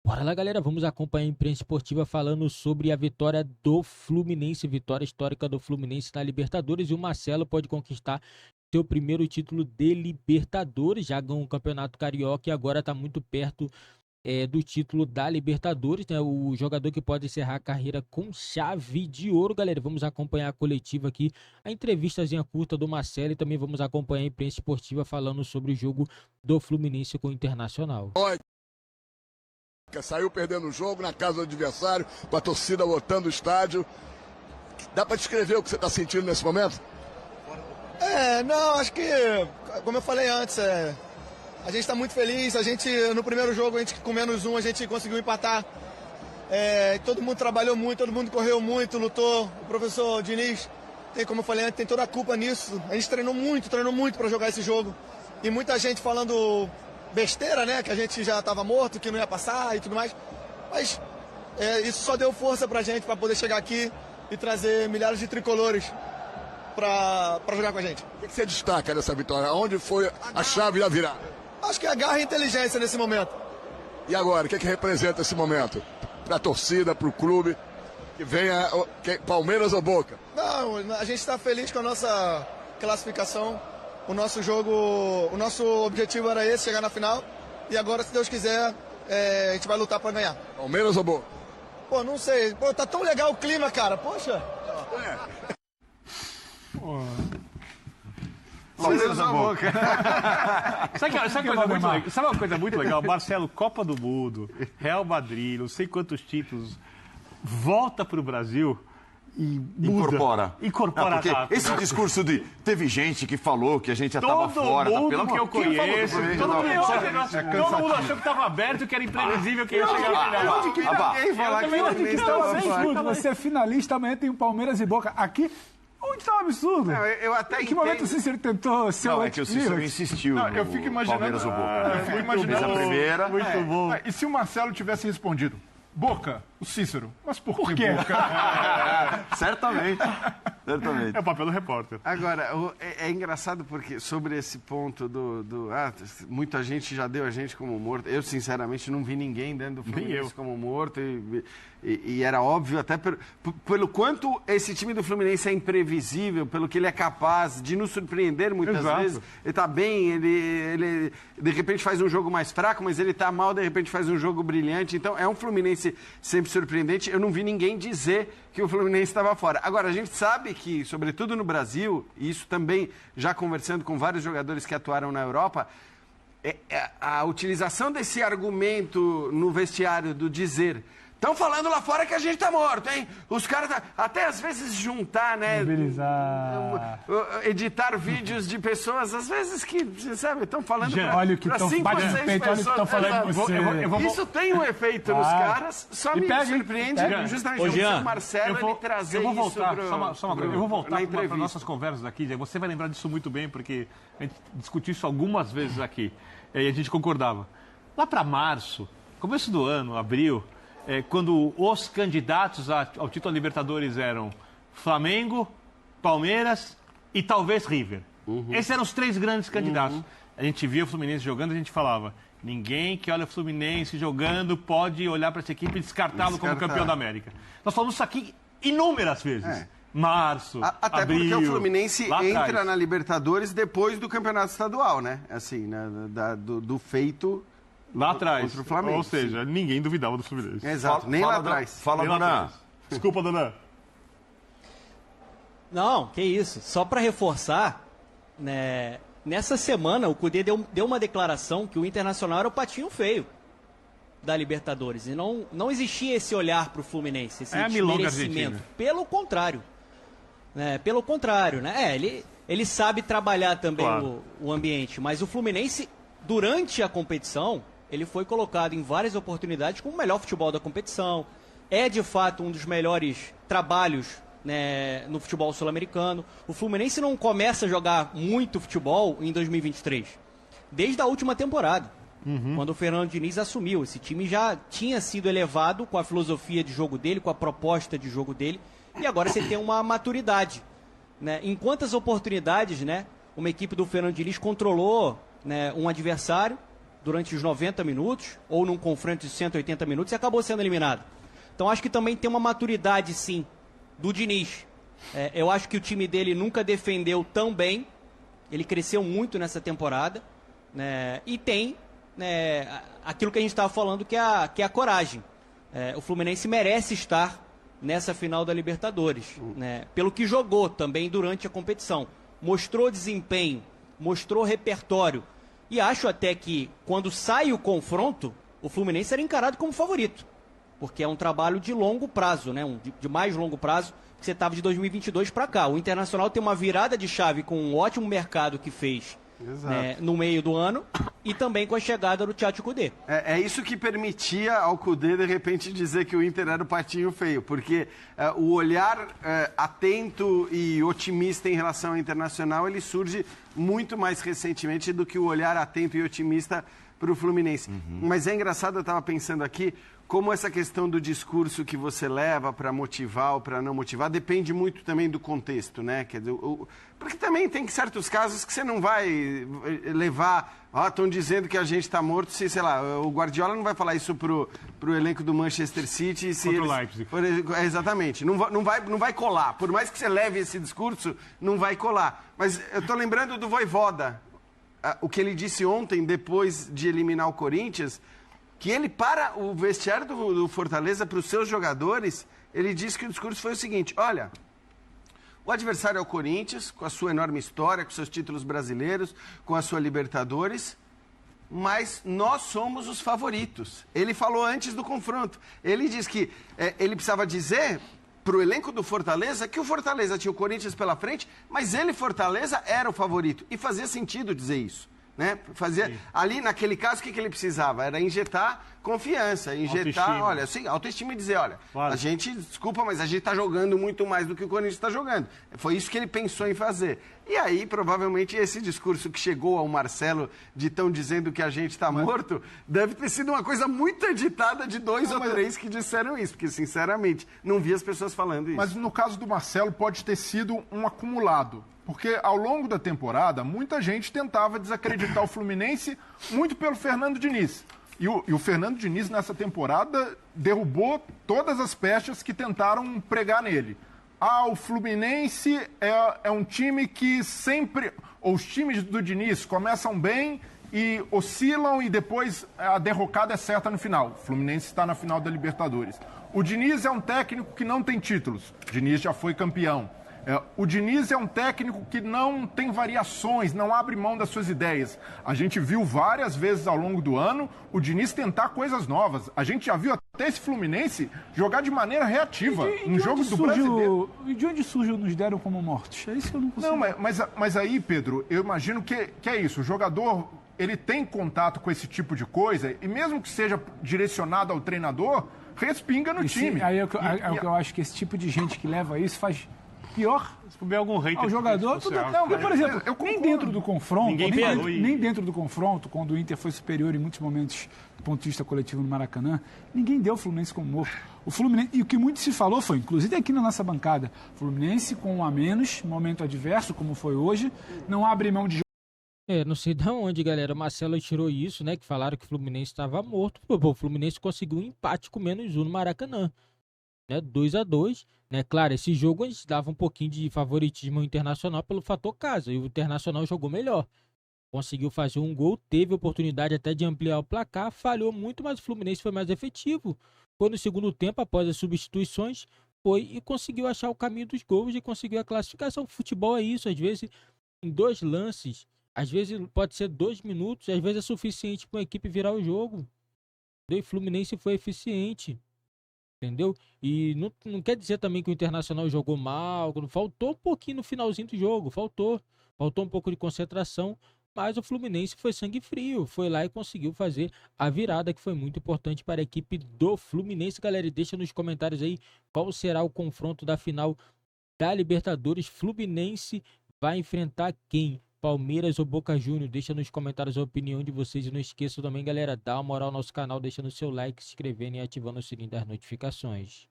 Bora lá, galera, vamos acompanhar a imprensa esportiva falando sobre a vitória do Fluminense, vitória histórica do Fluminense na Libertadores, e o Marcelo pode conquistar seu primeiro título de Libertadores, já ganhou o Campeonato Carioca e agora está muito perto do título da Libertadores, né? O jogador que pode encerrar a carreira com chave de ouro, galera. Vamos acompanhar a coletiva aqui, a entrevistazinha curta do Marcelo, e também vamos acompanhar a imprensa esportiva falando sobre o jogo do Fluminense com o Internacional. Saiu perdendo o jogo na casa do adversário, com a torcida lotando o estádio. Dá para descrever o que você está sentindo nesse momento? Não, acho que, como eu falei antes, a gente está muito feliz. No primeiro jogo, com -1, a gente conseguiu empatar. Todo mundo trabalhou muito, todo mundo correu muito, lutou. O professor Diniz, como eu falei antes, tem toda a culpa nisso. A gente treinou muito para jogar esse jogo. E muita gente falando besteira, né? Que a gente já estava morto, que não ia passar e tudo mais. Mas isso só deu força pra gente, para poder chegar aqui e trazer milhares de tricolores para jogar com a gente. O que você destaca dessa vitória? Onde foi a chave da virada? Acho que é a garra e a inteligência nesse momento. E agora, o que representa esse momento? Para a torcida, para o clube, que venha Palmeiras ou Boca? Não, a gente está feliz com a nossa classificação. O nosso jogo, o nosso objetivo era esse, chegar na final. E agora, se Deus quiser, a gente vai lutar para ganhar. Palmeiras ou Boca? Pô, não sei. Pô, tá tão legal o clima, cara. Poxa. Palmeiras ou Boca? Sabe uma coisa muito legal? Marcelo, Copa do Mundo, Real Madrid, não sei quantos títulos, volta para o Brasil e muda. Incorpora. Porque esse discurso de teve gente que falou que a gente já estava fora. Todo mundo que eu conheço, todo mundo achou que estava aberto, que era imprevisível, que ia chegar ao final. Ninguém falar que o Fluminense estava fora. Você é finalista, amanhã tem um Palmeiras e Boca. Aqui, onde está o absurdo? Eu até em que momento o Cícero tentou ser Não, é que o Cícero insistiu eu fico imaginando, Palmeiras ou Boca. Eu fico imaginando a primeira. Muito bom. E se o Marcelo tivesse respondido? Boca, o Cícero. Mas por que Boca? Certamente. É o papel do repórter. Agora, é engraçado porque sobre esse ponto muita gente já deu a gente como morto. Eu, sinceramente, não vi ninguém dando o Fluminense como morto. E era óbvio, até pelo quanto esse time do Fluminense é imprevisível, pelo que ele é capaz de nos surpreender muitas vezes. Ele tá bem, ele de repente faz um jogo mais fraco, mas ele tá mal, de repente faz um jogo brilhante. Então, é um Fluminense sempre surpreendente. Eu não vi ninguém dizer que o Fluminense estava fora. Agora, a gente sabe que, sobretudo no Brasil, e isso também já conversando com vários jogadores que atuaram na Europa, a utilização desse argumento no vestiário do dizer: estão falando lá fora que a gente tá morto, hein? Os caras, até às vezes juntar, né? Mobilizar. Editar vídeos de pessoas, às vezes que, sabe, estão falando olha o que estão falando de você. Isso tem um efeito nos caras, só me surpreende justamente o seu Marcelo ele trazer isso. Eu vou voltar, eu vou voltar para nossas conversas aqui. Você vai lembrar disso muito bem, porque a gente discutiu isso algumas vezes aqui. E a gente concordava. Lá para março, começo do ano, abril, quando os candidatos ao título da Libertadores eram Flamengo, Palmeiras e talvez River. Esses eram os três grandes candidatos. A gente via o Fluminense jogando, a gente falava: ninguém que olha o Fluminense jogando pode olhar para essa equipe e descartá-lo como campeão da América. Nós falamos isso aqui inúmeras vezes. Março, até abril, porque o Fluminense entra na Libertadores depois do campeonato estadual, né? Assim, do feito lá atrás. Contra o Flamengo. Ou seja, ninguém duvidava do Fluminense. Exato, nem lá atrás. Fala, Dona. Desculpa, Dona. Não, que isso. Só para reforçar, né, nessa semana o Cudê deu uma declaração que o Internacional era o patinho feio da Libertadores. E não existia esse olhar para o Fluminense, esse desmerecimento. Pelo contrário. Pelo contrário, né? Ele sabe trabalhar também o ambiente, mas o Fluminense, durante a competição, ele foi colocado em várias oportunidades como o melhor futebol da competição. É, de fato, um dos melhores trabalhos, né, no futebol sul-americano. O Fluminense não começa a jogar muito futebol em 2023, desde a última temporada, quando o Fernando Diniz assumiu. Esse time já tinha sido elevado com a filosofia de jogo dele, com a proposta de jogo dele, e agora você tem uma maturidade, né? Em quantas oportunidades, né, uma equipe do Fernando Diniz controlou, né, um adversário, durante os 90 minutos, ou num confronto de 180 minutos, e acabou sendo eliminado. Então acho que também tem uma maturidade, sim, do Diniz. Eu acho que o time dele nunca defendeu tão bem, ele cresceu muito nessa temporada, né? E tem aquilo que a gente estava falando, que é a coragem. O Fluminense merece estar nessa final da Libertadores, né? Pelo que jogou também durante a competição. Mostrou desempenho, mostrou repertório. E acho até que, quando sai o confronto, o Fluminense era encarado como favorito. Porque é um trabalho de longo prazo, né? De mais longo prazo, que você estava de 2022 para cá. O Internacional tem uma virada de chave com um ótimo mercado que fez, né, no meio do ano, e também com a chegada do Tchatcho Kudê. É isso que permitia ao Kudê, de repente, dizer que o Inter era o patinho feio, porque o olhar atento e otimista em relação ao Internacional, ele surge muito mais recentemente do que o olhar atento e otimista para o Fluminense. Mas é engraçado, eu estava pensando aqui, como essa questão do discurso que você leva para motivar ou para não motivar depende muito também do contexto, né? Quer dizer, porque também tem certos casos que você não vai levar... estão dizendo que a gente está morto, se, sei lá, o Guardiola não vai falar isso pro elenco do Manchester City... Se contra o Leipzig. Exatamente, não vai colar. Por mais que você leve esse discurso, não vai colar. Mas eu estou lembrando do Vojvoda, o que ele disse ontem, depois de eliminar o Corinthians... que ele, para o vestiário do Fortaleza, para os seus jogadores, ele disse que o discurso foi o seguinte: olha, o adversário é o Corinthians, com a sua enorme história, com seus títulos brasileiros, com a sua Libertadores, mas nós somos os favoritos. Ele falou antes do confronto. Ele disse que ele precisava dizer para o elenco do Fortaleza que o Fortaleza tinha o Corinthians pela frente, mas ele, Fortaleza, era o favorito. E fazia sentido dizer isso. Né? Ali, naquele caso, o que ele precisava? Era injetar confiança, injetar, autoestima e dizer, olha, claro, a gente, desculpa, mas a gente está jogando muito mais do que o Corinthians está jogando. Foi isso que ele pensou em fazer. E aí, provavelmente, esse discurso que chegou ao Marcelo de tão dizendo que a gente está morto, deve ter sido uma coisa muito editada de dois ou três que disseram isso, porque, sinceramente, não vi as pessoas falando isso. Mas no caso do Marcelo, pode ter sido um acumulado. Porque ao longo da temporada, muita gente tentava desacreditar o Fluminense muito pelo Fernando Diniz. E o Fernando Diniz, nessa temporada, derrubou todas as peças que tentaram pregar nele. O Fluminense é um time que sempre... Os times do Diniz começam bem e oscilam e depois a derrocada é certa no final. O Fluminense está na final da Libertadores. O Diniz é um técnico que não tem títulos. O Diniz já foi campeão. O Diniz é um técnico que não tem variações, não abre mão das suas ideias. A gente viu várias vezes ao longo do ano o Diniz tentar coisas novas. A gente já viu até esse Fluminense jogar de maneira reativa no jogo do Brasileiro. E de onde surgiu nos deram como mortos? É isso que eu não consigo. Não, mas aí, Pedro, eu imagino que é isso. O jogador, ele tem contato com esse tipo de coisa e mesmo que seja direcionado ao treinador, respinga no time. Aí o que eu acho que esse tipo de gente que leva isso faz... pior se puder algum hater ao jogador. Não, por exemplo, nem dentro do confronto, nem dentro do confronto, quando o Inter foi superior em muitos momentos do ponto de vista coletivo no Maracanã, ninguém deu o Fluminense como morto. O Fluminense, e o que muito se falou foi, inclusive aqui na nossa bancada, Fluminense com um a menos, momento adverso, como foi hoje, não abre mão de... Não sei de onde, galera. O Marcelo tirou isso, né? Que falaram que o Fluminense estava morto. O Fluminense conseguiu um empate com -1 no Maracanã. Né, 2-2, né? Claro, esse jogo a gente dava um pouquinho de favoritismo ao Internacional pelo fator casa, e o Internacional jogou melhor, conseguiu fazer um gol, teve oportunidade até de ampliar o placar, falhou muito, mas o Fluminense foi mais efetivo. Foi no segundo tempo, após as substituições, foi e conseguiu achar o caminho dos gols e conseguiu a classificação. O futebol é isso, às vezes em 2 lances, às vezes pode ser 2 minutos, às vezes é suficiente para a equipe virar o jogo. O Fluminense foi eficiente. Entendeu? E não quer dizer também que o Internacional jogou mal, faltou um pouquinho no finalzinho do jogo, faltou um pouco de concentração, mas o Fluminense foi sangue frio, foi lá e conseguiu fazer a virada, que foi muito importante para a equipe do Fluminense. Galera, e deixa nos comentários aí qual será o confronto da final da Libertadores. Fluminense vai enfrentar quem? Palmeiras ou Boca Juniors? Deixa nos comentários a opinião de vocês. E não esqueça também, galera, dá uma moral ao nosso canal, deixando o seu like, se inscrevendo e ativando o sininho das notificações.